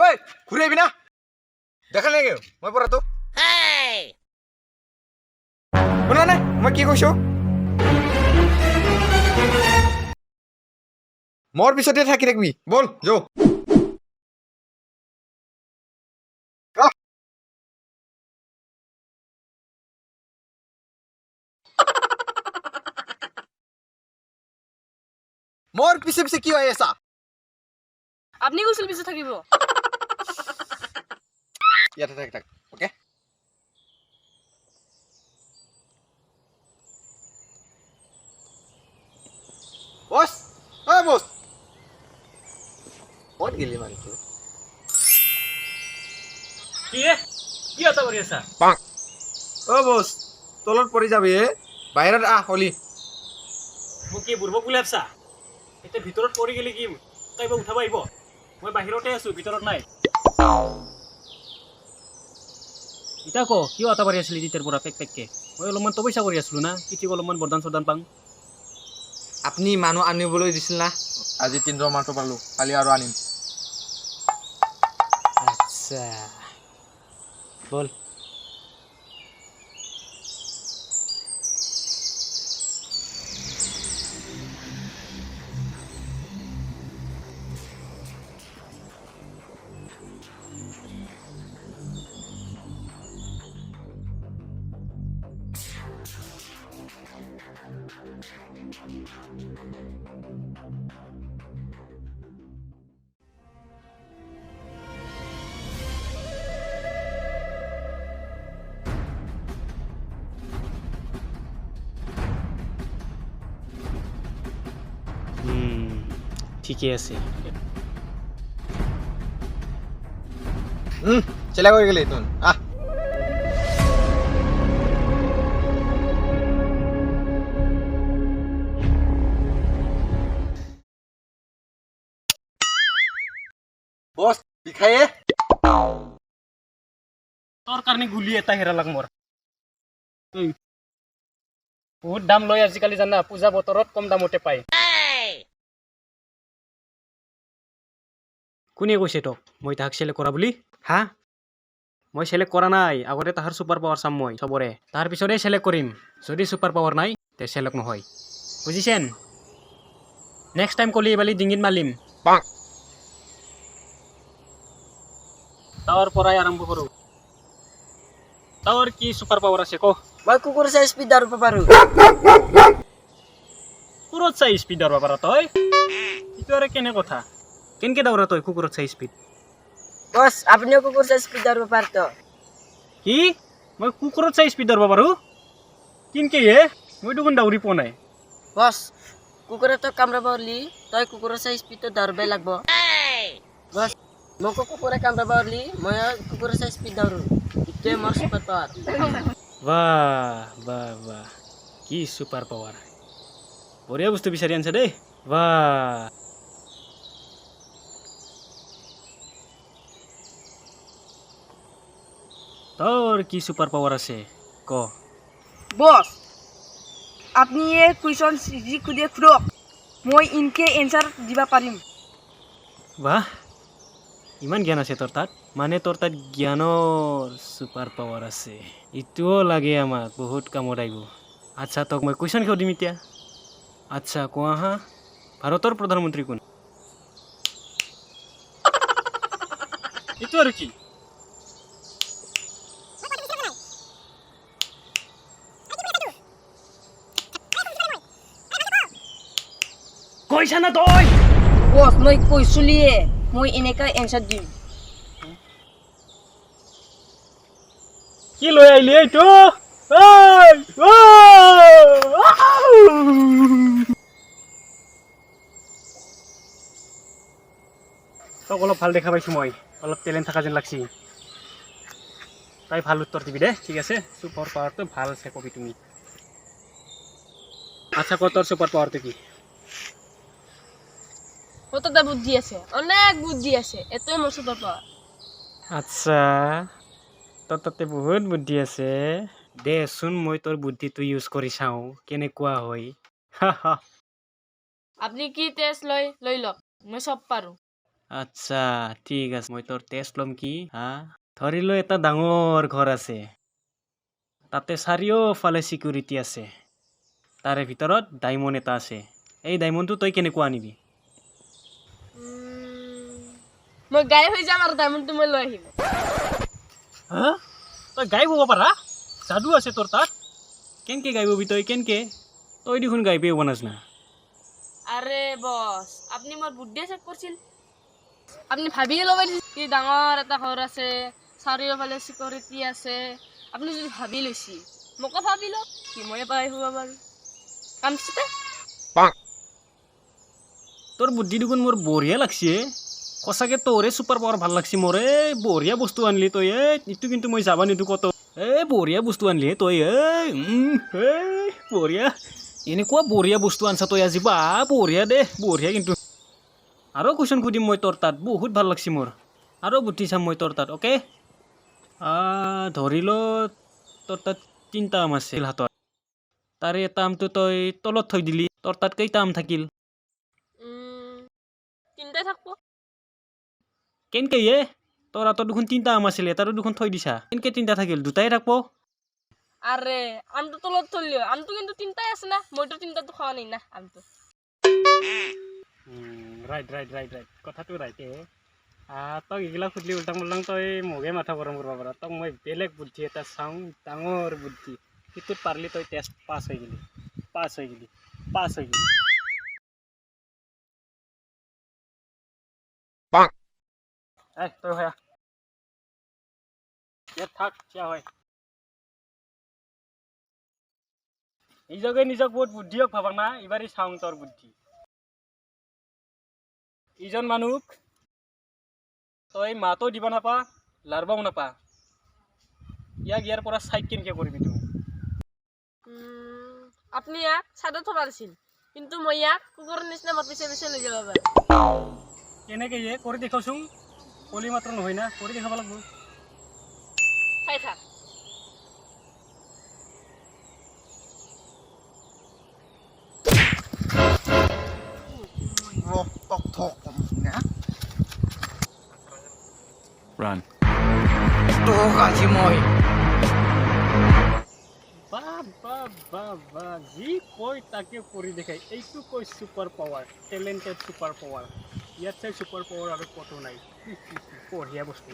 ঐ ঘূৰি আহিবি না দেখা নাই মই পৰাটো শুনা নাই মই কি কৈছো মোৰ পিছতে থাকি থাকিবি বল যো মোৰ পিছে পিছে কি হৈ আছা আপনি গুছিল পিছে থাকিব ইয়াতে থাক থাক ওকে বস বস ক'ত গেলি মানুহটো কি অত কৰি আছা বস তলত পৰি যাবি বাহিৰত আহ হলি মোক কি বুৰ্বক বুলি ভাবছা এতিয়া ভিতৰত পৰি গেলি কি তই উঠাব আহিব মই বাহিৰতে আছো ভিতৰত নাই ইতা ক কিয় অত পাৰি আছিলি তেতিয়াৰ পৰা পেক পেককে মই অলপমান তপস্যা কৰি আছিলো না কি ঠিক অলপমান বৰদান চৰদান পাং আপুনি মানুহ আনিবলৈ দিছিল না আজি 3 মানটো পালো কালি আৰু আনিম আচ্ছা বল ঠিকে আছে চেলা কৰি গেলি তুন আহ বস বিষায়ে তোৰ কাৰণে গুলি এটা হেৰালাক মোৰ বহুত দাম লয় আজিকালি জানা পূজা বতৰত কম দামতে পায় কোনে কৈছে তোক মই তাহাক চেলেক্ট কৰা বুলি হা মই চেলেক্ট কৰা নাই আগতে তাহাৰ ছুপাৰ পাৱাৰ চাম মই চবৰে তাৰ পিছতে চেলেক্ট কৰিম যদি ছুপাৰ পাৱাৰ নাই তে চেলেক্ট নহয় বুজিছেন নেক্সট টাইম কলি এবালি ডিঙিত মালিম তাৰ পৰাই আৰম্ভ কৰোঁ তাৰ কি ছুপাৰ পাৱাৰ আছে ক মই কুকুৰ চাই স্পীড দাউৰিব পাৰো কুকুৰত চাই স্পীড দাউৰিব পাৰা তই এইটো আৰু কেনে কথা কেনেকে দাউৰা তই কুকুৰত চাই স্পীড বস আপনিও কুকুৰ চাই স্পীড দাউৰিব পাৰত কি মই কুকুৰত চাই স্পীড দাউৰিব পাৰোঁ কেনেকে মই দেখোন দাউৰি পোৱা নাই বস কুকুৰে তোক কামড়াব হলি তই কুকুৰ চাই স্পীডত দাউৰিবই লাগব বস মোকো কুকুৰে কামড়াব হলি মই কুকুৰ চাই স্পীড দাউৰো ইটোৱে মোৰ ছুপাৰ পাৱাৰ বাহ কি ছুপাৰ পাৱাৰ বঢ়িয়া বস্তু বিচাৰি আনছে দেই বাহ তোৰ কি ছুপাৰ পাৱাৰ আছে ক বস আপনি এই কুৱেশ্যন যি খুদে খুদক মই ইনকে এনসাৰ দিবা পাৰিম বাহ ইমান জ্ঞান আছে তোৰ তাত মানে তোৰ তাত জ্ঞানৰ ছুপাৰ পাৱাৰ আছে ইটোও লাগে আমাক বহুত কামত আহিব আচ্ছা তোক মই কুৱেশ্যন কিয় দিম এতিয়া আচ্ছা কোৱা হা ভাৰতৰ প্ৰধানমন্ত্ৰী কোন এইটো আৰু কি কৈছা না তই বস মই কৈছিলিয়ে মই এনেকা এনসার দিম কি লৈ আহিলি এইটো তোক অলপ ভাল দেখা পাইছো মই অলপ টেলেণ্ট থকা যেন লাগছি তাই ভাল উত্তৰ দিবি দে ঠিক আছে ছুপাৰ পাৱাৰটো ভাল আছে কবি তুমি আচ্ছা ক তোৰ ছুপাৰ পাৱাৰটো কি কতটা বুদ্ধি আছে অনেক বুদ্ধি আছে এতই মোৰ ছুপাৰ পাৱাৰ আচ্ছা তোৰ তাতে বহুত বুদ্ধি আছে দেচোন মই তোৰ বুদ্ধিটো ইউজ কৰি চাওঁ কেনেকুৱা হয় আপনি কি টেষ্ট লৈ লওক মই সব পাৰো আচ্ছা ঠিক আছে মই তোৰ টেষ্ট ল'ম কি হা ধৰি লৈ এটা ডাঙৰ ঘৰ আছে তাতে চাৰিওফালে চিকিউৰিটি আছে তাৰে ভিতৰত ডায়মণ্ড এটা আছে এই ডায়মণ্ডটো তই কেনেকুৱা আনিবি মই গায়ব হৈ যাম আৰু ডায়মণ্ডটো মই লৈ আহিম হা তই গায়ব হ'ব পাৰা যাদু আছে তোৰ তাত কেনকে গায়ব হবি তই কেনকে তই দেখোন গায়বে হ'ব নাজনা আৰে বছ আপুনি মোৰ বুদ্ধি চেক কৰিছিল আপুনি ভাবিয়ে ল'ব কি ডাঙৰ এটা ঘৰ আছে চাৰিওফালে চিকিউৰিটি আছে আপুনি যদি ভাবি লৈছি মোকো ভাবি লওক কি ময়ে পাই হ'ব বাৰু কাম চিতে তোৰ বুদ্ধি দেখোন মোৰ বঢ়িয়া লাগছে সঁচাকে তোৰে ছুপাৰ পাৱাৰ ভাল লাগছে মোৰ এই বঢ়িয়া বস্তু আনলি তই ইটো কিন্তু মই যাবা নিদো কত বঢ়িয়া বস্তু আনলি তই বঢ়িয়া এনেকুৱা বঢ়িয়া বস্তু আনছা তই আজি বা বঢ়িয়া দে বঢ়িয়া কিন্তু আৰু কুৱেশ্যন সুধিম মই তোৰ তাত বহুত ভাল লাগছে মোৰ আৰু বুদ্ধি চাম মই তোৰ তাত অ'কে ধৰি ল তোৰ তাত 3টা আম আছিল হাতত তাৰে এটা আমটো তই তলত থৈ দিলি তোৰ তাত কেইটা আম থাকিল তিনটাই থাকব কেনকে তোৰ হাতত দেখোন 3টা আম আছিল এটাতো দেখোন থৈ দিছা কেনকে 3টা থাকিল দুটাই থাকব আৰে আমটো তলত থলিও আমটো কিন্তু তিনটাই আছে না মইতো তিনটাতো খোৱা নাই না আমটো ৰাইট কথাটো ৰাইটে তই এইগিলা সুধিলি উল্টাং মুল্টাং তই মোকে মাথা গৰম কৰিব পাৰা তক মই বেলেগ বুদ্ধি এটা চাওঁ ডাঙৰ বুদ্ধি সেইটোত পাৰিলি তই টেষ্ট পাছ হৈ গেলি তই হয় ইয়াত থাক থিয়া হয় নিজকে বহুত বুদ্ধিয়ক ভাবা না এইবাৰেই চাওঁ তোৰ বুদ্ধি ইজন মানুহ তই মাতো দিব নাপা লাৰবাও নাপা ইয়াৰ পৰা চাইড কেনেকে কৰিবি তুমি আপুনি ইয়াক চাইডত থবা দিছিল কিন্তু মই ইয়াক কুকুৰৰ নিচিনা মাতিছে লৈ যাব পাৰে কেনেকে কৰি দেখাওচোন কলি মাত্ৰ নহয় না কৰি দেখাব লাগিব চাই থাক Run. Toh আজি মই বা যি কয় তাকে কৰি দেখাই এইটো কয় super power talented super power ইয়াত চাই ছুপাৰ পাৱাৰ আৰু কতো নাই বঢ়িয়া বস্তু